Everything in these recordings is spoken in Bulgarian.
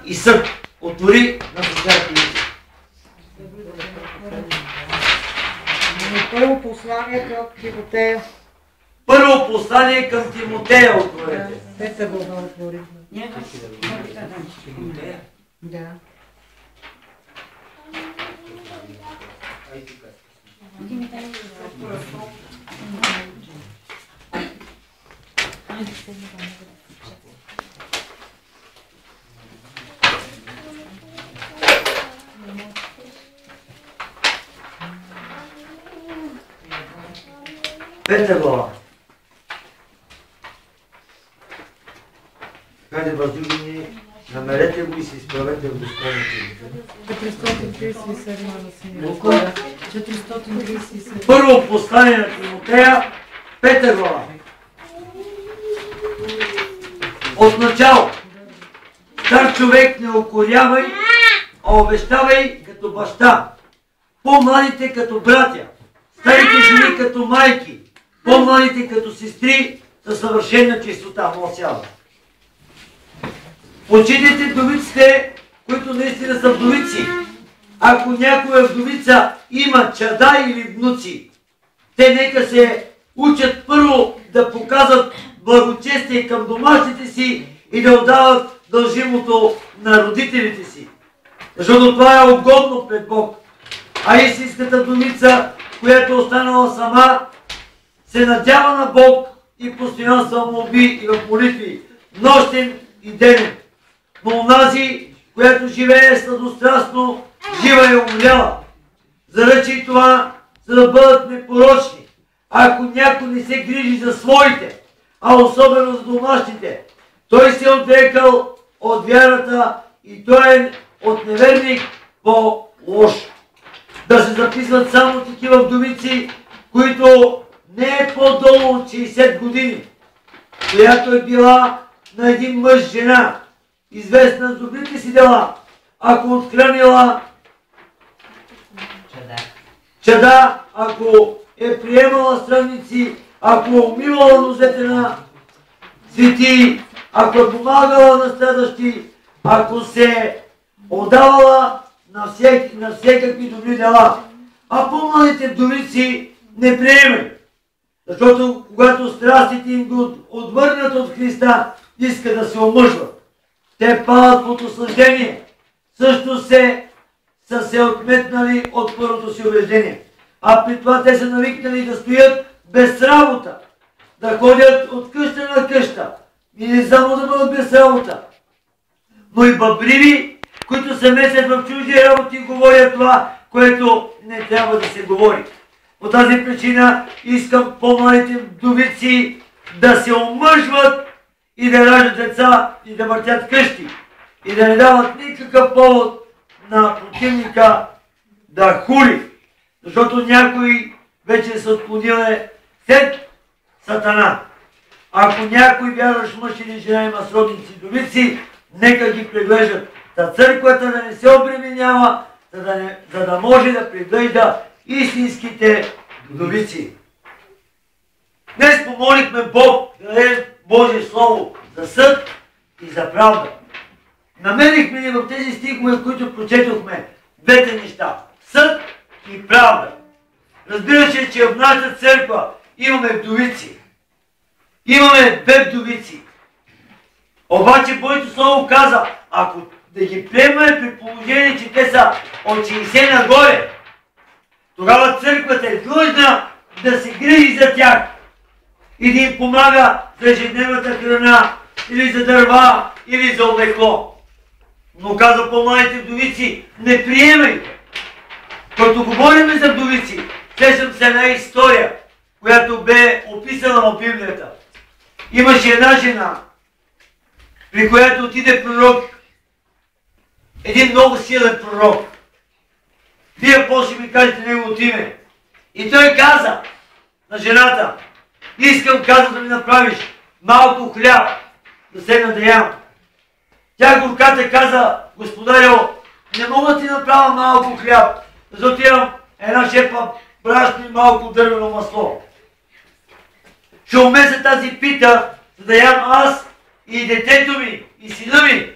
и съд. Отвори на социалните. Първо послание към Тимотея. Първо послание към Тимотея отворете. Пета глава отвори. Да. Пета глава. Хайде, възлюбени, намерете го и се изправете в достойните. 437. Първо послание на Тимотея, пета глава. Отначало, стар човек не укорявай, а обещавай като баща, по-младите като братя, старите жени като майки, по-младите като сестри, със съвършена чистота. Мосява. Почитайте вдовиците, които наистина са вдовици. Ако някоя вдовица има чада или внуци, те нека се учат първо да показват благочестие към домашните си и да отдават дължимото на родителите си. Защото това е угодно пред Бог. А истинската вдовица, която е останала сама, се надява на Бог и постоянства молби и в молитви, нощен и денен. Но онази, която живее сладострастно, жива и умряла. Заръчи това, за да бъдат непорочни. Ако някой не се грижи за своите, а особено за домашните, той се е отрекал от вярата и той е от неверник по-лош. Да се записват само такива вдовици, които не е по-долу от 60 години, която е била на един мъж жена, известна с добрите си дела, ако отхранила чада, ако е приемала странници, ако е умивала нозете на свети, ако е помагала на страдащи, ако се е отдавала на всекакви добри дела. А по-младите вдовици не приемай, защото когато страстите им го отвърнат от Христа, искат да се омъжват. Те падат под осъждение. Също са се отметнали от първото си убеждение. А при това те са навикнали да стоят без работа, да ходят от къща на къща и не само да бъдат без работа, но и бъбриви, които се месят в чужди работи и говорят това, което не трябва да се говори. По тази причина искам по-младите вдовици да се омъжват и да раждат деца и да въртят къщи и да не дават никакъв повод на противника да хули, защото някой вече се отклонил след Сатана. Ако някой вярващ мъж или жена има сродници и вдовици, нека ги преглеждат. Та църквата да не се обременява, за да може да преглежда истинските вдовици. Днес помолихме Бог да даде Божие Слово за съд и за правда. Намерихме ли в тези стихове, които прочетохме, двете неща – съд и правда. Разбира се, че в нашата църква имаме вдовици. Имаме две вдовици. Обаче Божието Слово каза, ако да ги приемаме при положение, че те са от 60 нагоре, тогава църквата е длъжна да се грижи за тях и да им помага за ежедневната храна, или за дърва, или за облекло. Но каза по-младите вдовици, не приемайте. Като говорим за вдовици, сещам се една история, която бе описана в Библията. Имаше една жена, при която отиде пророк, един много силен пророк. Вие после ми кажете неговото име. И той каза на жената, искам, каза, да ми направиш малко хляб, да седна да ям. Тя горката каза, господарю, не мога да ти направя малко хляб, защото имам една шепа брашно и малко дървено масло. Ще умеса тази пита, за да ям аз и детето ми, и сина ми.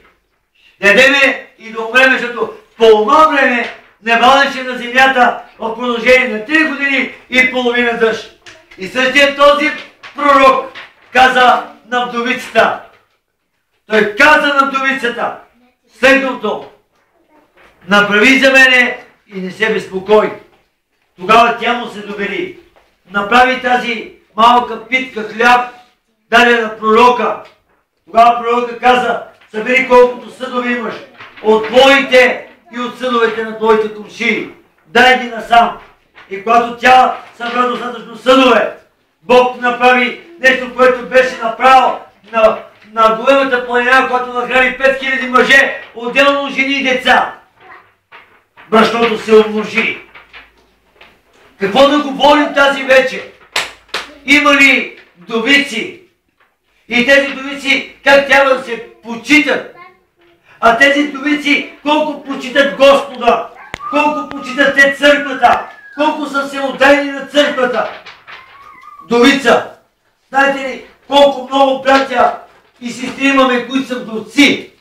Ядеме и да умреме, защото по това време не вадеше на земята в продължение на 3 години и половина дъжд. И същия този пророк каза на вдовицата. Той каза на вдовицата следното: направи за мене и не се безпокой. Тогава тя му се довери. Направи тази малка питка хляб, даде на пророка. Тогава пророка каза: събери колкото съдове имаш от твоите и от съдовете на твоите комшии. Дай ги насам. И когато тя събра достатъчно съдове, Бог направи нещо, което беше направил на големата планина, която нахрани 5000 мъже, отделно жени и деца. Брашното се умножи. Какво да говорим тази вечер? Има ли вдовици? И тези вдовици как трябва да се почитат? А тези вдовици колко почитат Господа? Колко почитат те църквата? Колко са се отдайни на църквата? Вдовица. Знаете ли колко много братя и сестри имаме, които са вдовци?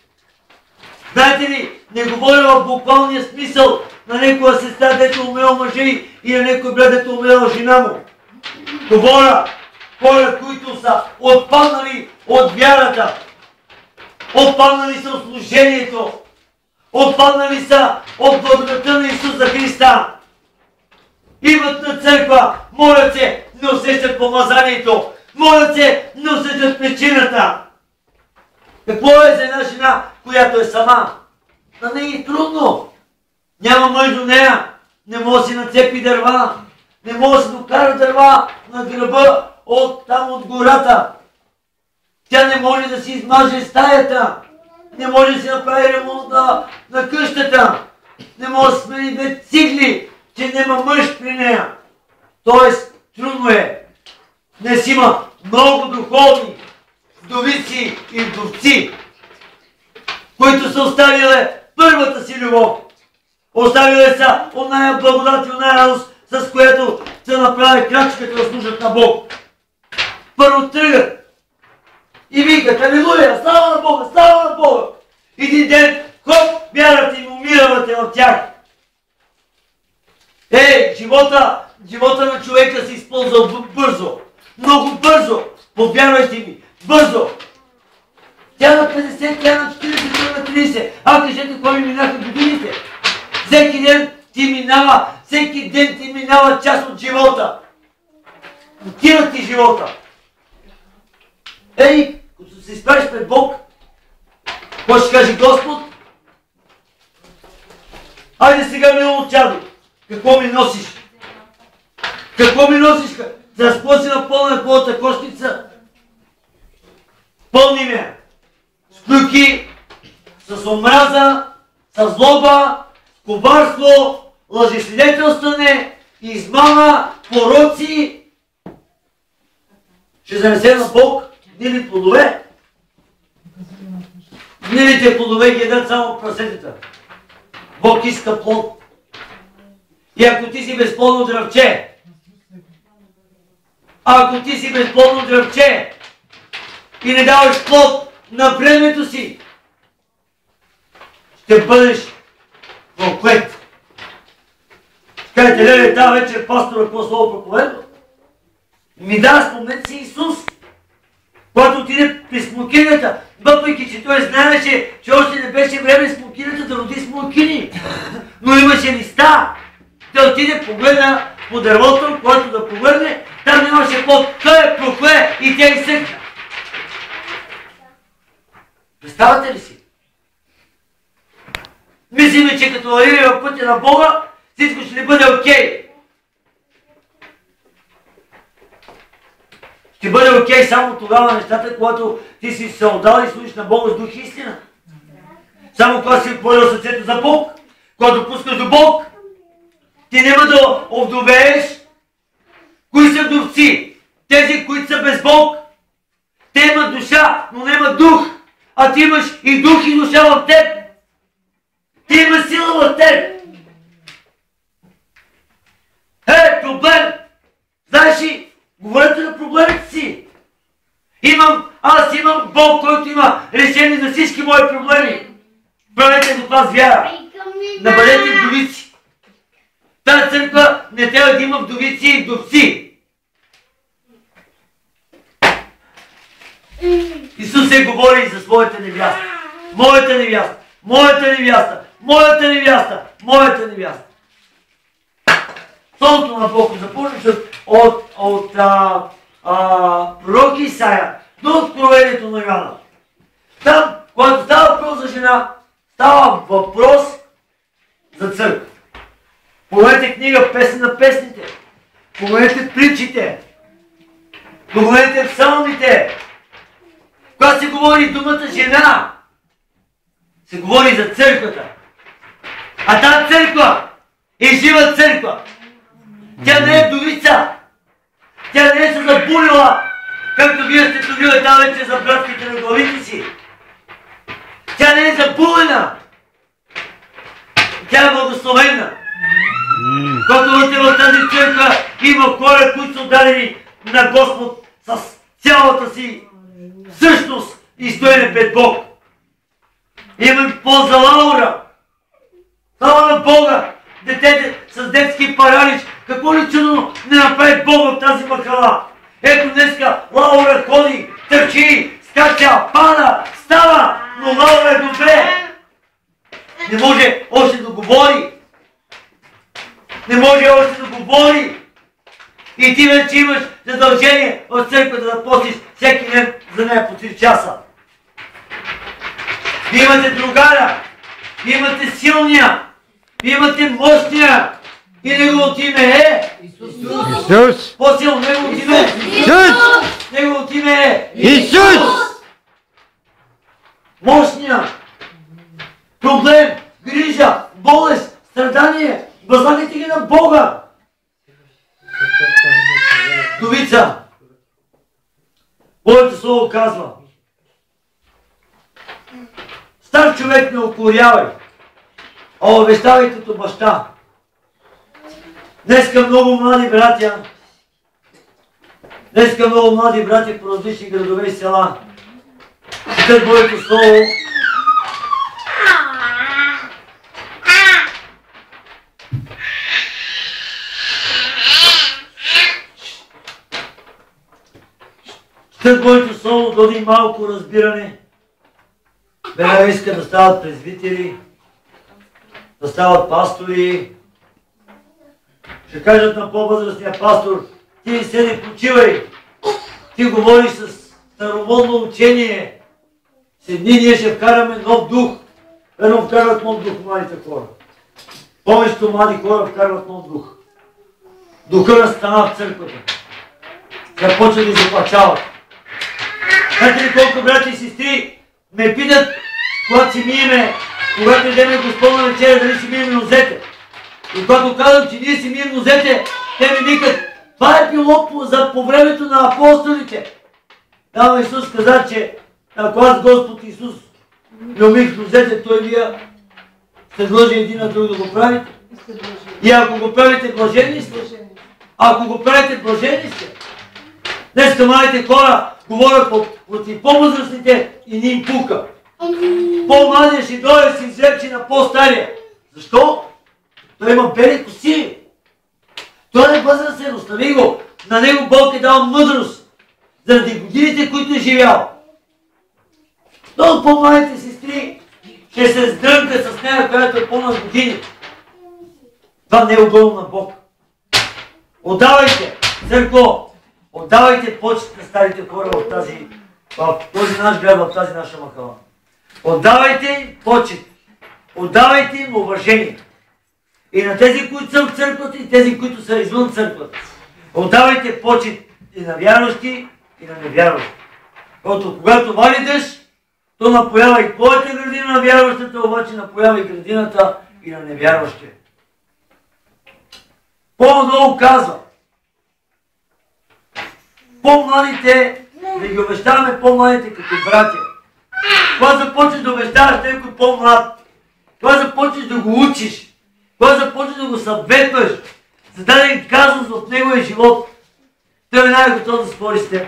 Знаете ли, не говоря в буквалния смисъл на някоя сестра, дето умрел мъжа и на някой брат, дето умрела жена му. Говоря хора, които са отпаднали от вярата, отпаднали са от служението, отпаднали са от благодата на Исуса Христа. Идват на църква, молят се, не усещат помазанието, молят се, не усещат причината. Какво е за една жена, която е сама? На нея е трудно. Няма мъж до нея, не може да си нацепи дърва, не може да си докара дърва на гръба там от гората. Тя не може да си измаже стаята, не може да си направи ремонт на къщата, не може да смени 2 цигли, че няма мъж при нея. Тоест, трудно е. Днес има много духовни вдовици и вдовци, които са оставили първата си любов. Оставили са оная благодат и оная радост, с която са направили крачката да служат на Бог. Първо тръгат и викат: алилуя, слава на Бога, слава на Бога! Един ден, хоп, вярвате им, умирате в тях. Живота на човека се използва бързо, много бързо, повярвайте ми, бързо. Тя на 50, тя на 40, тя на 30. Кажете, какво ми минаха годините. Всеки ден ти минава част от живота. Отива ти живота. Като се изправиш пред Бог, какво ще каже Господ? Айде сега, мило чадо, какво ми носиш? Какво ми носиш? За какво си напълна твоята кошница? Пълни ме с клюки, с омраза, с злоба, коварство, лъжесвидетелстване, измама, пороци. Ще занесе на Бог гнили плодове. Гнилите плодове ги ядат само прасетата. Бог иска плод. И ако ти си безплодно дръвче, и не даваш плод на времето си, ще бъдеш проклет. Кажете, леле, тази вечер пастора какво слово проповедва? Спомнете си Исус, когато отиде при смокинята, въпреки че той знаеше, че още не беше време смокинята да роди смокини, но имаше листа. Той отиде, погледна по дървото, което да повърне, там нямаше плод. Той е прокле и тя изсъкна. Представате ли си? Мислиме, че като вървим в пътя на Бога, всичко ще ни бъде окей. Ще бъде окей само тогава нещата, когато ти си се отдал и служиш на Бога с дух и истина. Само когато си отворил сърцето за Бог, когато пускаш до Бог, ти няма да овдовееш. Кои са вдовци? Тези, които са без Бог. Те имат душа, но нямат дух. А ти имаш и дух и душа в теб. Ти имаш сила в теб. Проблем! Знаеш ли, говорете на проблемите си. Аз имам Бог, който има решение за всички мои проблеми. от вас вяра. Да бъдете вдовици. Тази църква не трябва да има вдовици и вдовци. Исус се говори за своята невяста. Моята невяста, моята невяста, моята невяста, моята невяста. Словото на Бог започва от пророк Исаия до откровението на Йоанна. Там, когато става въпрос за жена, става въпрос за църква. Погледнете книга Песен на песните, погледнете притчите, погледнете псалмите. Когато се говори думата жена, се говори за църквата. А тази църква е жива църква. Тя не е вдовица. Тя не е се забулила, както вие сте чували там вече за братките на главите си. Тя не е забулена. Тя е благословена. Когато вътре в тази църква има хора, които са дадени на Господ с цялата си същност и стоене пред Бог. Има полза Лаура. Слава на Бога! Детете с детски паралич. Какво ли чудно не направи Бог в тази махала? Ето днеска Лаура ходи, търчи, скача, пада, става, но Лаура е добре. Не може още да говори. Не може още да говори. И ти вече имаш задължение в църквата да постиш всеки ден за нея по 3 часа. Вие имате другара, вие имате силния, вие имате мощния и неговото име е Исус! По-силно неговото име е Исус! Неговото име е Исус! Мощния. Проблем, грижа, болест, страдание. Възлагайте ги на Бога. Вдовица. Божието слово казва: стар човек не укорявай, а обещавай като баща. Днеска много млади братя по различни градове и села четат Божието слово. Четат Божието слово, доди малко разбиране. Веднага иска да стават презвитери, да стават пастори. Ще кажат на по-възрастния пастор: ти седи, почивай, ти говориш с старомодно учение. Седни, ние ще вкараме нов дух. Едно вкарват нов дух младите хора. Повечето млади хора вкарват нов дух. Духа настана в църквата. Започва да заплачават. Знаете ли колко брати и сестри ме питат, когато си миеме, когато идеме Господна вечеря, дали си миеме нозете. И когато казвам, че ние си мием нозете, те ми викат: това е било по времето на апостолите. Там Исус каза, че ако аз Господ Исус ми умих нозете, той вие сте длъжни един на друг да го правите. И ако го правите, блажени сте. Ако го правите, блажени сте. Днеска младите хора говорят против по-възрастните и не им пука. По-младия ще дойде да си излепчи на по-стария. Защо? Той има бели коси. Той е възрастен, остави го. На него Бог е дал мъдрост. Заради годините, които е живял. Много по-младите сестри ще се сдрънка с нея, която е по-на години. Това не е угодно на Бог. Отдавайте, църкво, отдавайте почет на старите хора в този наш град, в тази наша махала. Отдавайте им почет. Отдавайте им уважение. И на тези, които са в църквата, и тези, които са извън църквата. Отдавайте почет и на вярващи, и на невярващи. Когато вали дъжд, то напоява и твоята градина на вярващата, обаче напоява и градината и на невярващия. По-много казва: по-младите, да ги обещаваме по-младите като братя. Когато започнеш да обещаваш някой по-млад, когато започнеш да го учиш, когато започнеш да го съветваш за даден казус в неговия живот, той веднага е готов да спори с теб.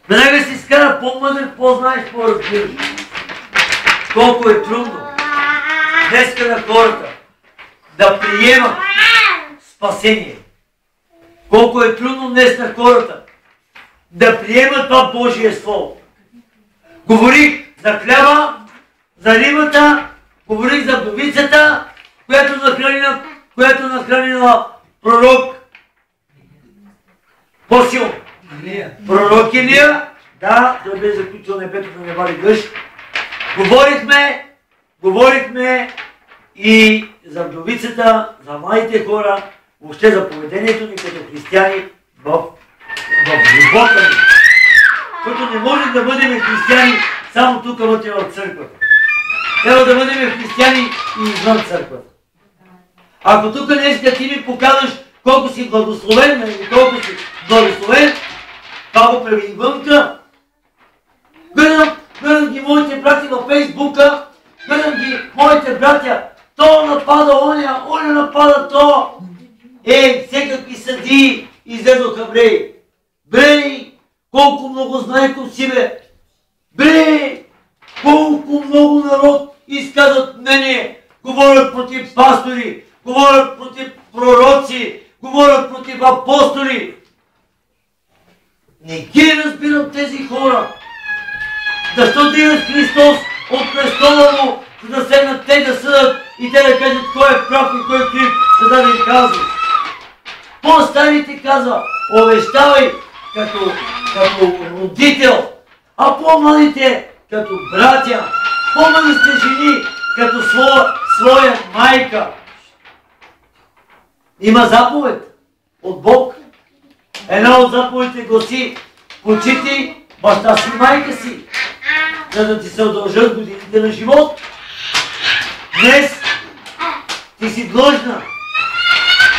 Веднага си изкара по-мъдър, по-знаеш, по-разбираш. Колко е трудно. днеска на хората да приемат спасение. Колко е трудно днес на хората да приемат това Божие Слово. Говорих за хляба, за рибата, говорих за вдовицата, която нахранила пророк по-силно. Пророк Илия, да, той бе заключил небето да не вали дъжд. Говорихме и за вдовицата, за младите хора, въобще за поведението ни като християни в живота ни. Защото не можем да бъдем християни само тук вътре в църквата. Трябва да бъдем християни и извън църквата. Ако тук днеска ти ми показваш колко си благословен или колко си благословен, това го прави вънка. Гледам ги моите брати във Фейсбука, гледам ги моите братя, то напада оня напада то. Всекакви съдии излезоха бреи. Бреи, колко много знаеков си бе. Бреи, колко много народ изказват мнение, говорят против пастори, говорят против пророци, говорят против апостоли. Не ги разбирам тези хора. Защо дигат Христос от престола му, за да седнат те да съдат и те да кажат кой е прав и кой е крив, за да ви казват. По-старите казва, обещавай като родител, а по-младите като братя, по-младите жени като своя майка. Има заповед от Бог. Една от заповедите гласи: почити баща си и майка си, за да ти се удължат годините на живот. Днес ти си длъжна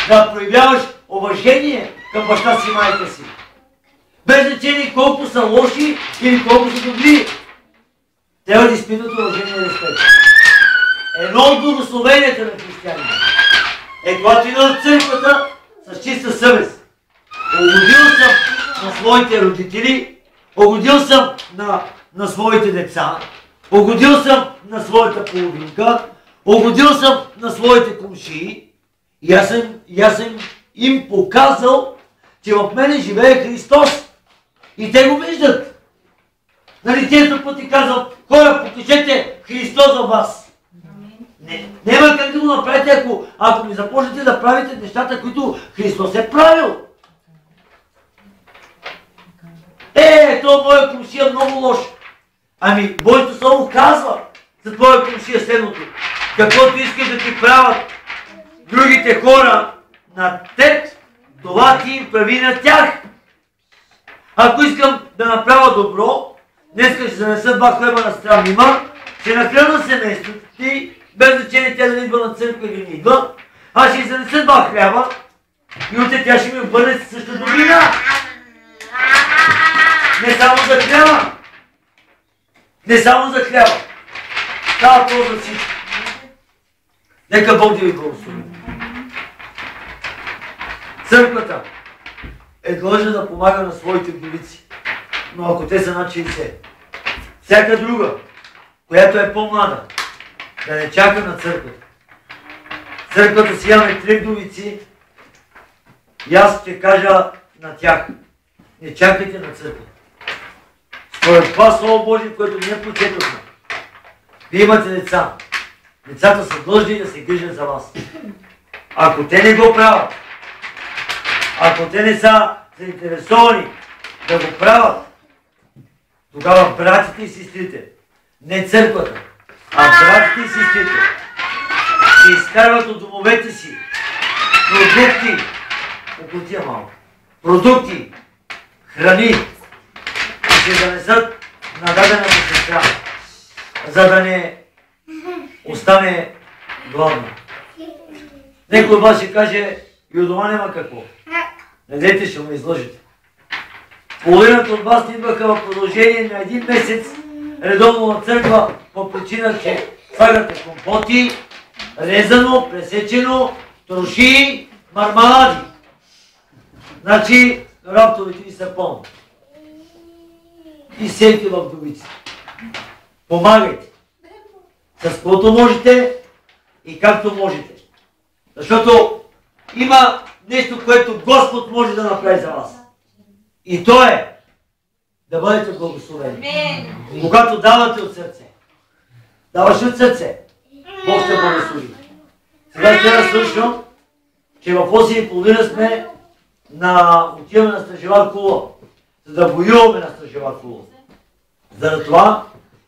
да проявяваш уважение към баща си и майка си. Без значение колко са лоши или колко са добри. Трябва да изпитват уважение и респект. Едно от благословенията на християните е когато ида от църквата с чиста съвест. Угодил съм на своите родители, угодил съм на своите деца, угодил съм на своята половинка, угодил съм на своите комшии и аз съм им показал, че в мене живее Христос. И те го виждат. Нали често пъти казвам, хора, покажете Христос във вас. Няма как да го направите, ако ми започнете да правите нещата, които Христос е правил. Това моя комшия е много лош. Ами, Божието Слово казва за твоя комшия следното. Каквото искаш да ти правят другите хора на теб, това ти им прави на тях. Ако искам да направя добро, днеска ще занеса 2 хлеба на Страмима, ще нахрана семейството ти, без значение тя да не идва на църква или не идва, аз ще занеса 2 хляба и утре тя ще ми обърне същата добрина. Не само за хляба. Не само за хляба. Става това за всичко. Нека Бог да ви благослови. Църквата е длъжна да помага на своите вдовици, но ако те са над 60. Всяка друга, която е по-млада, да не чака на църквата. Църквата си имаме 3 вдовици и аз ще кажа на тях: не чакайте на църквата. Според това Слово Божие, което ние прочетохме, вие имате деца. Децата са длъжни да се грижат за вас. Ако те не го правят, ако те не са заинтересовани да го правят, тогава братите и сестрите, не църквата, а братите и сестрите ще изкарват от домовете си продукти, храни и ще занесат на дадената сестра, за да не остане гладна. Некой от вас ще каже: и от дома няма какво. Не дейте, ще ме излъжете. Половината от вас идваха в продължение на 1 месец редовно на църква по причина, че слагате компоти, резано, пресечено, троши, мармалади. Значи рафтовете ви са пълни. И сейте в вдовиците. Помагайте. С каквото можете, и както можете. Защото има нещо, което Господ може да направи за вас. И то е да бъдете благословени. Когато давате от сърце. Даваш от сърце. Бог ще благослови. Сега ще разслушам, че в 8:30 сме отиваме на стражева кула, за да воюваме на стражева кула. За това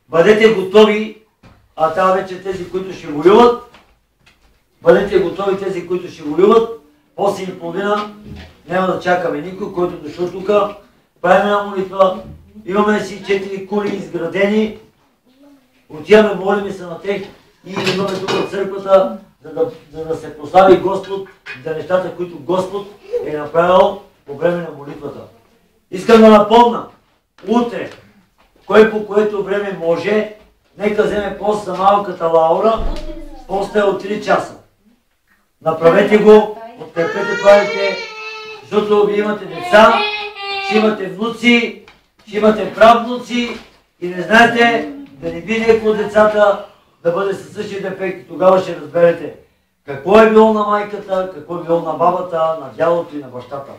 бъдете готови, а това вече тези, които ще воюват, бъдете готови тези, които ще воюват. 8:30 няма да чакаме никой, който дошъл тук. Правим една молитва. Имаме си 4 кули изградени. Отиваме, молиме се на тях и имаме тук в църквата, за да се прослави Господ за нещата, които Господ е направил по време на молитвата. Искам да напомня, утре, кой по което време може, нека вземе пост за малката Лаура, постът е от 3 часа. Направете го, подкрепете правите, защото вие имате деца, ще имате внуци, ще имате правнуци и не знаете да не би някой от децата да бъде със същия дефект и тогава ще разберете какво е било на майката, какво е било на бабата, на дядото и на бащата.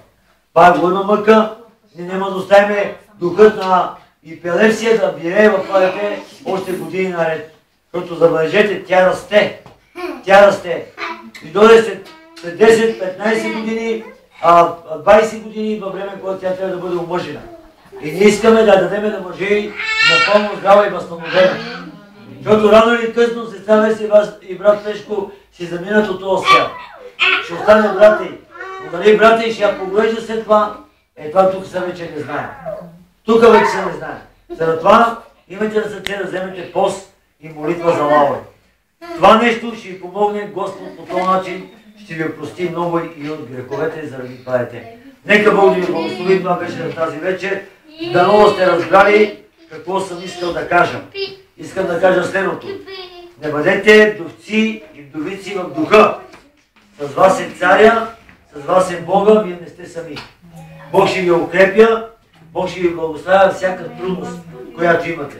Това е голяма мъка, ние няма да оставим духът на епилепсия да вирее в това дете още години наред. Защото забележете, тя расте. Тя расте. И дойде след 10-15 години, 20 години във време, когато тя трябва да бъде омъжена. И ние искаме да дадем на мъже напълно здрава и възстановена. Защото рано или късно сестра Веси и брат Пешко ще заминат от този свят. Ще остане брата й. Но дали брата й ще я поглежда след това, това тук се вече не знае. Тук вече се не знае. Затова имате на сърце да вземете пост и молитва за Лаура. Това нещо ще ви помогне Господ по този начин, ще ви опрости много и от греховете заради това дете. Нека Бог да ви благослови, това беше за тази вечер. Дано сте разбрали какво съм искал да кажа. Искам да кажа следното. Не бъдете вдовци и вдовици в духа. С вас е царя, с вас е Бога, вие не сте сами. Бог ще ви укрепя, Бог ще ви благославя всяка трудност, която имате.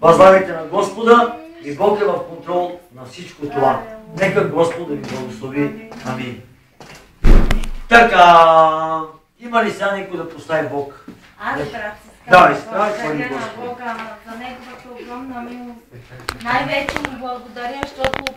Възлагайте на Господа и Бог е в контрол на всичко това. Нека Господ да ви благослови. Амин. Така, има ли сега някой да постави Бог? Аз, брат, Да, благодаря на Бога за неговата огромна милост. Най-вече му благодаря, защото